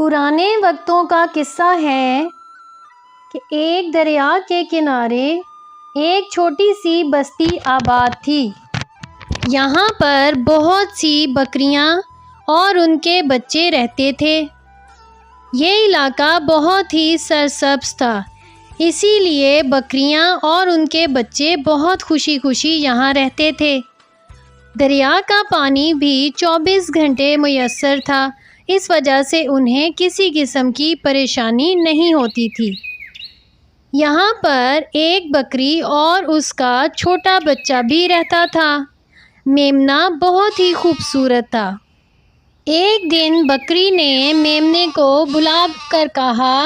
پرانے وقتوں کا قصہ ہے کہ ایک دریا کے کنارے ایک چھوٹی سی بستی آباد تھی۔ یہاں پر بہت سی بکریاں اور ان کے بچے رہتے تھے۔ یہ علاقہ بہت ہی سرسبز تھا، اسی لیے بکریاں اور ان کے بچے بہت خوشی خوشی یہاں رہتے تھے۔ دریا کا پانی بھی 24 گھنٹے میسر تھا، اس وجہ سے انہیں کسی قسم کی پریشانی نہیں ہوتی تھی۔ یہاں پر ایک بکری اور اس کا چھوٹا بچہ بھی رہتا تھا۔ میمنہ بہت ہی خوبصورت تھا۔ ایک دن بکری نے میمنے کو بلا کر کہا،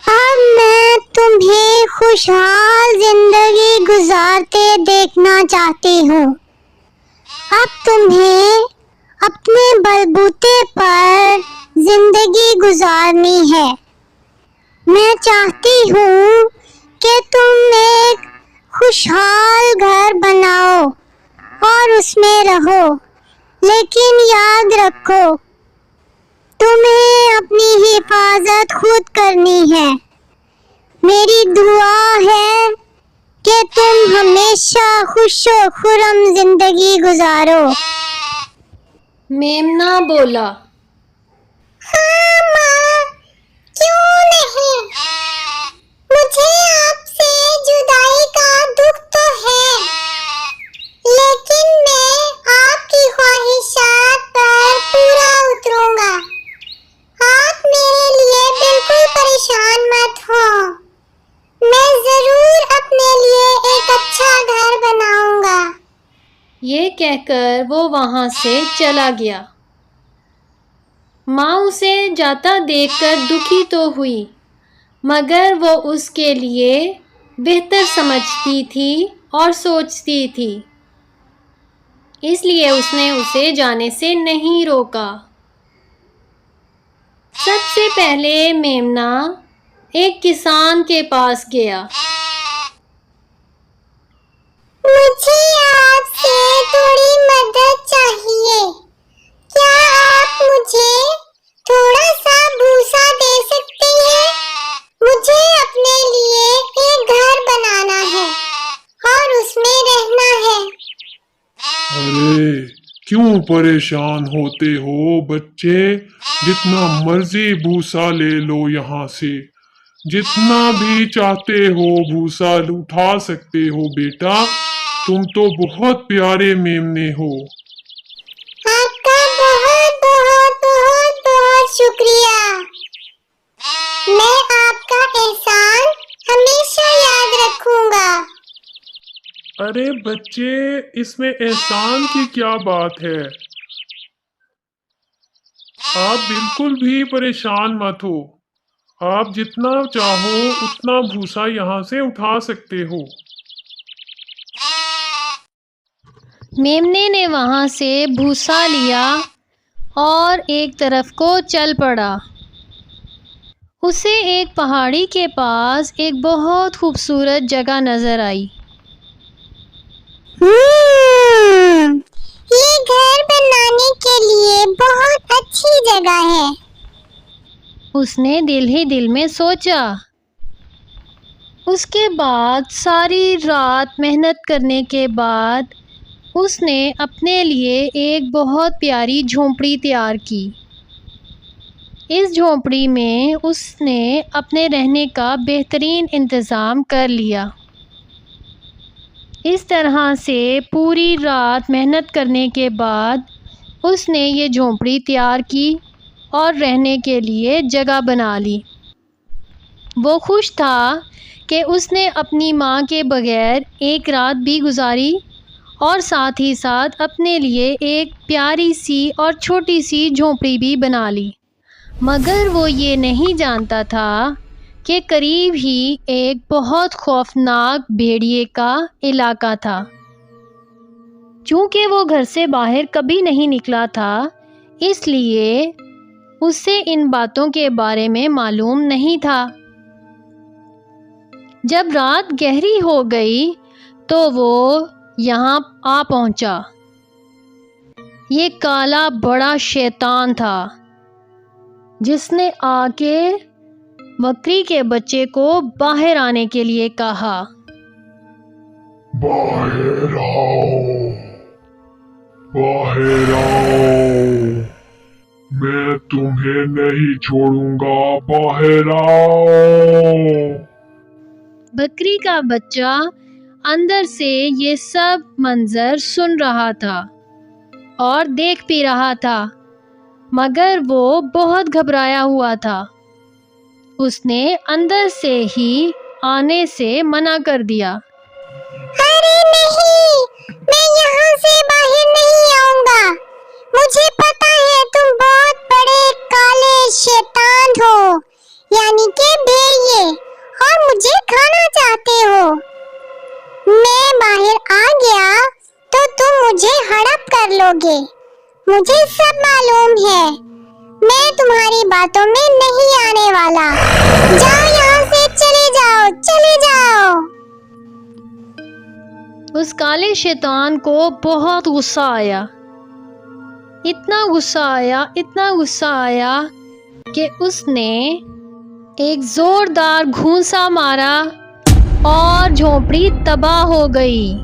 اب میں تمہیں خوشحال زندگی گزارتے دیکھنا چاہتی ہوں۔ اب تمہیں اپنے بلبوتے پر زندگی گزارنی ہے۔ میں چاہتی ہوں کہ تم ایک خوشحال گھر بناؤ اور اس میں رہو، لیکن یاد رکھو تمہیں اپنی حفاظت خود کرنی ہے۔ میری دعا ہے کہ تم ہمیشہ خوش و خرم زندگی گزارو۔ میمنہ بولا، ہاں ماں، کیوں نہیں؟ مجھے آپ سے جدائی کا دکھ تو ہے، لیکن میں آپ کی خواہشات پر پورا اتروں گا۔ آپ میرے لیے بالکل پریشان مت ہو، میں ضرور اپنے لیے ایک اچھا گھر بناؤں گا۔ یہ کہہ کر وہ وہاں سے چلا گیا۔ ماں اسے جاتا دیکھ کر دکھی تو ہوئی، مگر وہ اس کے لیے بہتر سمجھتی تھی اور سوچتی تھی، اس لیے اس نے اسے جانے سے نہیں روکا۔ سب سے پہلے میمنہ ایک کسان کے پاس گیا۔ مجھے آپ سے تھوڑی مدد چاہیے۔ کیا آپ مجھے تھوڑا سا بھوسا دے سکتے ہیں؟ مجھے اپنے لیے ایک گھر بنانا ہے اور اس میں رہنا ہے۔ ارے کیوں پریشان ہوتے ہو بچے؟ جتنا مرضی بھوسا لے لو یہاں سے، جتنا بھی چاہتے ہو بھوسا اٹھا سکتے ہو بیٹا، تم تو بہت پیارے میمنے ہو۔ آپ کا بہت بہت بہت بہت شکریہ۔ میں آپ کا احسان ہمیشہ یاد رکھوں گا۔ ارے بچے، اس میں احسان کی کیا بات ہے؟ آپ بالکل بھی پریشان مت ہو، آپ جتنا چاہو اتنا بھوسا یہاں سے اٹھا سکتے ہو۔ میمنے نے وہاں سے بھوسا لیا اور ایک طرف کو چل پڑا۔ اسے ایک پہاڑی کے پاس ایک بہت خوبصورت جگہ نظر آئی۔ یہ گھر بنانے کے لیے بہت اچھی جگہ ہے۔ اس نے دل ہی دل میں سوچا۔ اس کے بعد ساری رات محنت کرنے کے بعد اس نے اپنے لیے ایک بہت پیاری جھونپڑی تیار کی۔ اس جھونپڑی میں اس نے اپنے رہنے کا بہترین انتظام کر لیا۔ اس طرح سے پوری رات محنت کرنے کے بعد اس نے یہ جھونپڑی تیار کی اور رہنے کے لیے جگہ بنا لی۔ وہ خوش تھا کہ اس نے اپنی ماں کے بغیر ایک رات بھی گزاری اور ساتھ ہی ساتھ اپنے لیے ایک پیاری سی اور چھوٹی سی جھونپڑی بھی بنا لی، مگر وہ یہ نہیں جانتا تھا کہ قریب ہی ایک بہت خوفناک بھیڑیے کا علاقہ تھا۔ چونکہ وہ گھر سے باہر کبھی نہیں نکلا تھا، اس لیے اسے ان باتوں کے بارے میں معلوم نہیں تھا۔ جب رات گہری ہو گئی تو وہ یہاں آ پہنچا۔ یہ کالا بڑا شیطان تھا۔ جس نے آ کے بکری کے بچے کو باہر آنے کے لیے کہا۔ باہر آؤ، باہر آؤ، میں تمہیں نہیں چھوڑوں گا، باہر آؤ۔ بکری کا بچہ اندر سے یہ سب منظر سن رہا تھا اور دیکھ بھی رہا تھا، مگر وہ بہت گھبرایا ہوا تھا۔ اس نے اندر سے ہی آنے سے منع کر دیا۔ ارے نہیں، میں یہاں سے باہر نہیں آؤں گا۔ مجھے پتا ہے تم بہت بڑے کالے شیطان ہو، یعنی کہ بھیڑیے، اور مجھے کھانا چاہتے ہو۔ میں باہر آ گیا تو تم مجھے ہڑپ کر لو گے، مجھے سب معلوم ہے۔ میں تمہاری باتوں میں نہیں آنے والا۔ جاؤ یہاں سے، چلے جاؤ، چلے جاؤ۔ اس کالے شیطان کو بہت غصہ آیا، اتنا غصہ آیا کہ اس نے ایک زوردار گھونسا مارا اور جھونپڑی تباہ ہو گئی۔